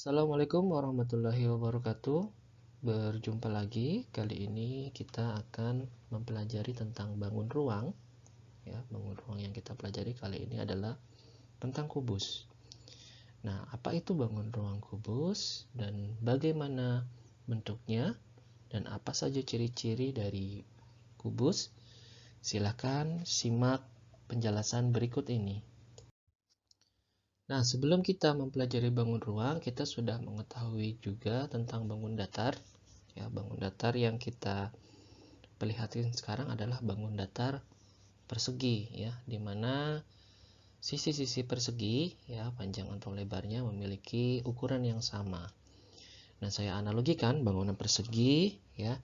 Assalamualaikum warahmatullahi wabarakatuh. Berjumpa lagi. Kali ini kita akan mempelajari tentang bangun ruang. Ya, bangun ruang yang kita pelajari kali ini adalah tentang kubus. Nah, apa itu bangun ruang kubus dan bagaimana bentuknya dan apa saja ciri-ciri dari kubus? Silakan simak penjelasan berikut ini. Nah, sebelum kita mempelajari bangun ruang, kita sudah mengetahui juga tentang bangun datar. Ya, bangun datar yang kita perlihatkan sekarang adalah bangun datar persegi, ya, di mana sisi-sisi persegi, ya, panjang atau lebarnya memiliki ukuran yang sama. Nah, saya analogikan bangunan persegi, ya.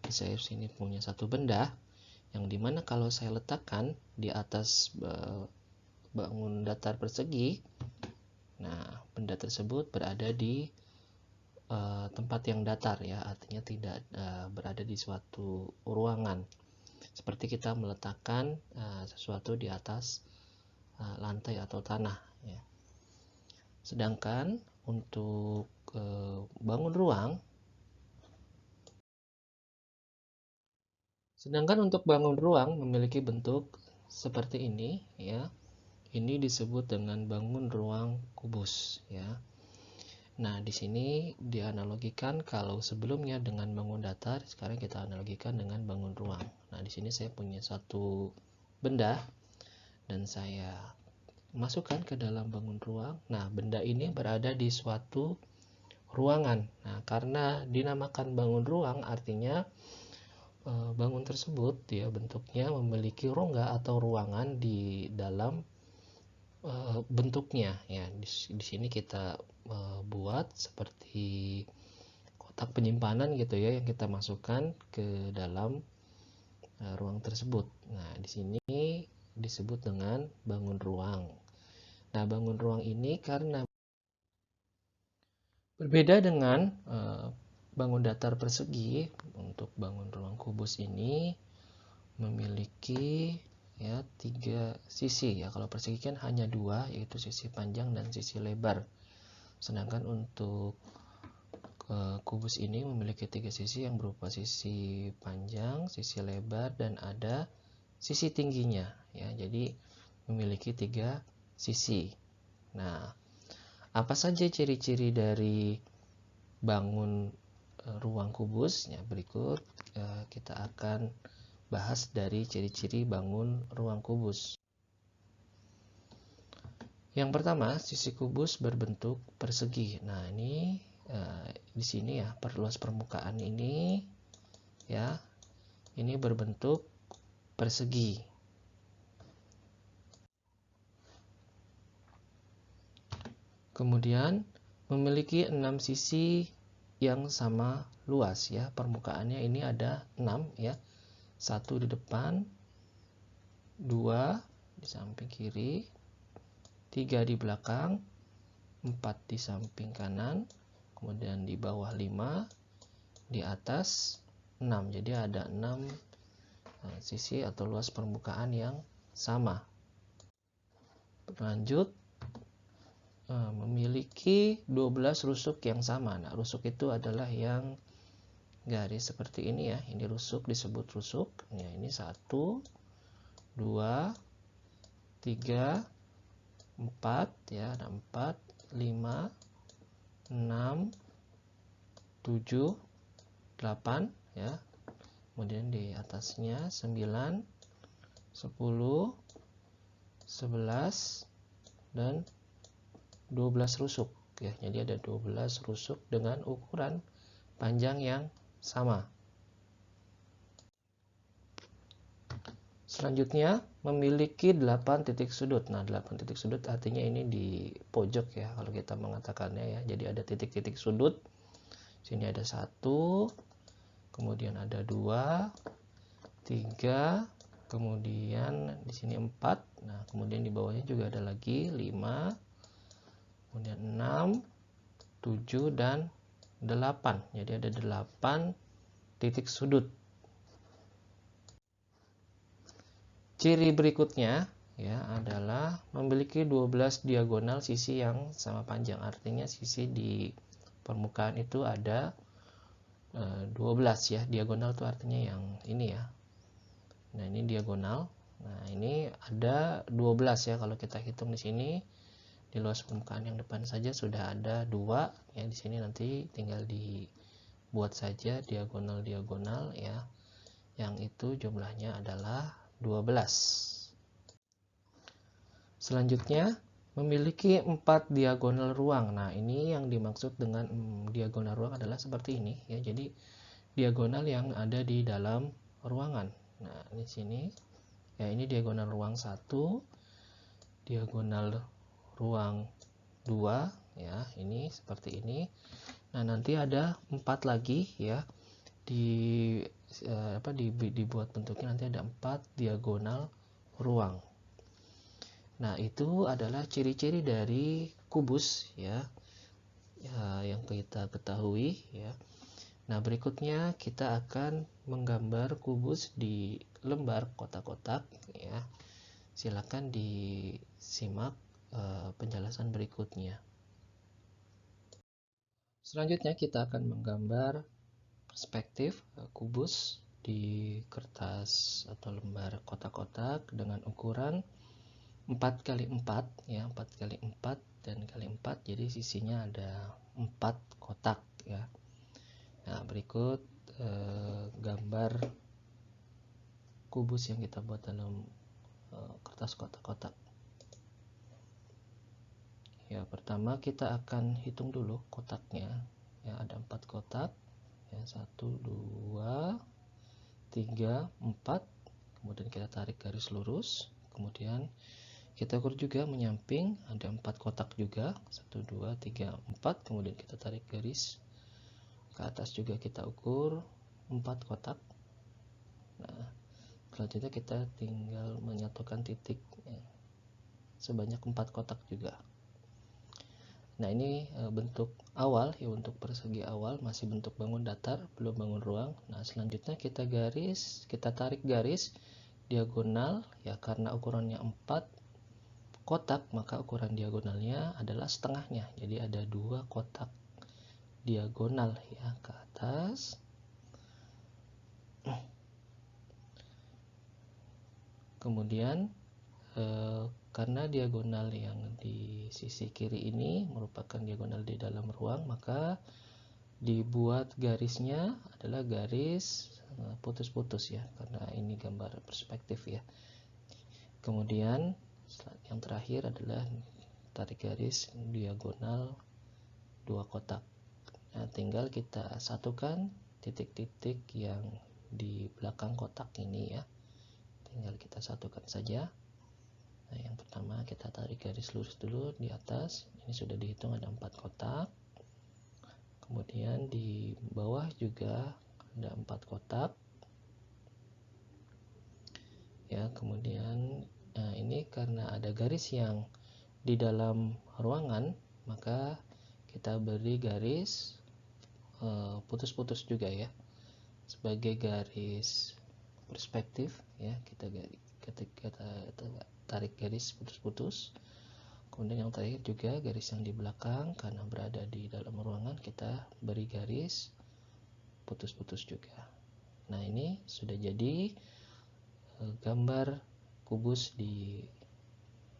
Saya sini punya satu benda yang dimana kalau saya letakkan di atas bangun datar persegi, nah, benda tersebut berada di tempat yang datar, ya, artinya tidak berada di suatu ruangan, seperti kita meletakkan sesuatu di atas lantai atau tanah, ya. Sedangkan untuk bangun ruang, memiliki bentuk seperti ini, ya. Ini disebut dengan bangun ruang kubus, ya. Nah, di sini dianalogikan kalau sebelumnya dengan bangun datar, sekarang kita analogikan dengan bangun ruang. Nah, di sini saya punya satu benda dan saya masukkan ke dalam bangun ruang. Nah, benda ini berada di suatu ruangan. Nah, karena dinamakan bangun ruang, artinya bangun tersebut, ya, bentuknya memiliki rongga atau ruangan di dalam bentuknya, ya. Di sini kita buat seperti kotak penyimpanan gitu, ya, yang kita masukkan ke dalam ruang tersebut. Nah, di sini disebut dengan bangun ruang. Nah, bangun ruang ini karena berbeda dengan bangun datar persegi, untuk bangun ruang kubus ini memiliki, ya, 3 sisi, ya. Kalau persegi kan hanya 2, yaitu sisi panjang dan sisi lebar. Sedangkan untuk kubus ini memiliki 3 sisi yang berupa sisi panjang, sisi lebar, dan ada sisi tingginya, ya. Jadi memiliki 3 sisi. Nah, apa saja ciri-ciri dari bangun ruang kubus? Ya, berikut kita akan bahas dari ciri-ciri bangun ruang kubus. Yang pertama, sisi kubus berbentuk persegi. Nah, ini di sini, ya, perluas permukaan ini, ya, ini berbentuk persegi. Kemudian memiliki 6 sisi yang sama luas, ya. Permukaannya ini ada 6, ya. 1 di depan, 2 di samping kiri, 3 di belakang, 4 di samping kanan, kemudian di bawah 5, di atas 6. Jadi ada 6 sisi atau luas permukaan yang sama. Lanjut, memiliki 12 rusuk yang sama. Nah, rusuk itu adalah yang garis seperti ini, ya. Ini rusuk, disebut rusuk. Ya, ini 1, 2, 3, 4, ya, ada 4, 5, 6, 7, 8, ya. Kemudian di atasnya 9, 10, 11, dan 12 rusuk, ya. Jadi ada 12 rusuk dengan ukuran panjang yang sama. Selanjutnya memiliki 8 titik sudut. Nah, 8 titik sudut artinya ini di pojok, ya, kalau kita mengatakannya, ya. Jadi ada titik-titik sudut. Sini ada 1, kemudian ada 2, 3, kemudian di sini 4. Nah, kemudian di bawahnya juga ada lagi 5, kemudian 6, 7, dan 8. Jadi ada 8 titik sudut. Ciri berikutnya, ya adalah memiliki 12 diagonal sisi yang sama panjang. Artinya sisi di permukaan itu ada 12 ya. Diagonal itu artinya yang ini ya. Nah, ini diagonal. Nah, ini ada 12 ya kalau kita hitung di sini. Di luas permukaan yang depan saja sudah ada 2 ya. Di sini nanti tinggal dibuat saja diagonal-diagonal ya. Yang itu jumlahnya adalah 12. Selanjutnya memiliki 4 diagonal ruang. Nah, ini yang dimaksud dengan diagonal ruang adalah seperti ini ya. Jadi diagonal yang ada di dalam ruangan. Nah, di sini ya, ini diagonal ruang 1, diagonal ruang 2 ya, ini seperti ini. Nah, nanti ada 4 lagi ya. Dibuat bentuknya nanti ada 4 diagonal ruang. Nah, itu adalah ciri-ciri dari kubus ya, yang kita ketahui ya. Nah, berikutnya kita akan menggambar kubus di lembar kotak-kotak ya. Silakan disimak penjelasan berikutnya. Selanjutnya kita akan menggambar perspektif kubus di kertas atau lembar kotak-kotak dengan ukuran 4x4 ya, 4x4 dan kali 4, jadi sisinya ada 4 kotak ya. Nah, berikut gambar kubus yang kita buat dalam kertas kotak-kotak. Ya, pertama kita akan hitung dulu kotaknya. Ya, ada 4 kotak. Ya, 1, 2, 3, 4. Kemudian kita tarik garis lurus. Kemudian kita ukur juga menyamping, ada 4 kotak juga. 1, 2, 3, 4. Kemudian kita tarik garis ke atas juga, kita ukur 4 kotak. Nah, selanjutnya kita tinggal menyatukan titik ya, sebanyak 4 kotak juga. Nah, ini bentuk awal ya, untuk persegi awal, masih bentuk bangun datar, belum bangun ruang. Nah, selanjutnya kita tarik garis diagonal ya, karena ukurannya 4 kotak maka ukuran diagonalnya adalah setengahnya. Jadi ada 2 kotak diagonal ya ke atas. Kemudian karena diagonal yang di sisi kiri ini merupakan diagonal di dalam ruang, maka dibuat garisnya adalah garis putus-putus ya, karena ini gambar perspektif ya. Kemudian yang terakhir adalah tarik garis diagonal 2 kotak. Nah, tinggal kita satukan titik-titik yang di belakang kotak ini ya. Tinggal kita satukan saja. Nah, yang pertama kita tarik garis lurus dulu di atas. Ini sudah dihitung ada 4 kotak. Kemudian di bawah juga ada 4 kotak. Ya, kemudian ini karena ada garis yang di dalam ruangan, maka kita beri garis putus-putus juga ya, sebagai garis perspektif ya. Kita tarik garis putus-putus. Kemudian yang terakhir juga garis yang di belakang, karena berada di dalam ruangan, kita beri garis putus-putus juga. Nah, ini sudah jadi gambar kubus di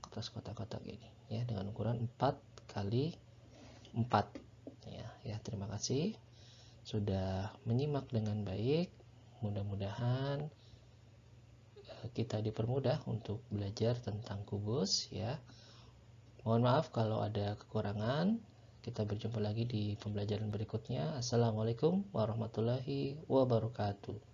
kertas kotak-kotak ini ya, dengan ukuran 4x4 ya. Terima kasih sudah menyimak dengan baik. Mudah-mudahan kita dipermudah untuk belajar tentang kubus ya. Mohon maaf kalau ada kekurangan. Kita berjumpa lagi di pembelajaran berikutnya. Assalamualaikum warahmatullahi wabarakatuh.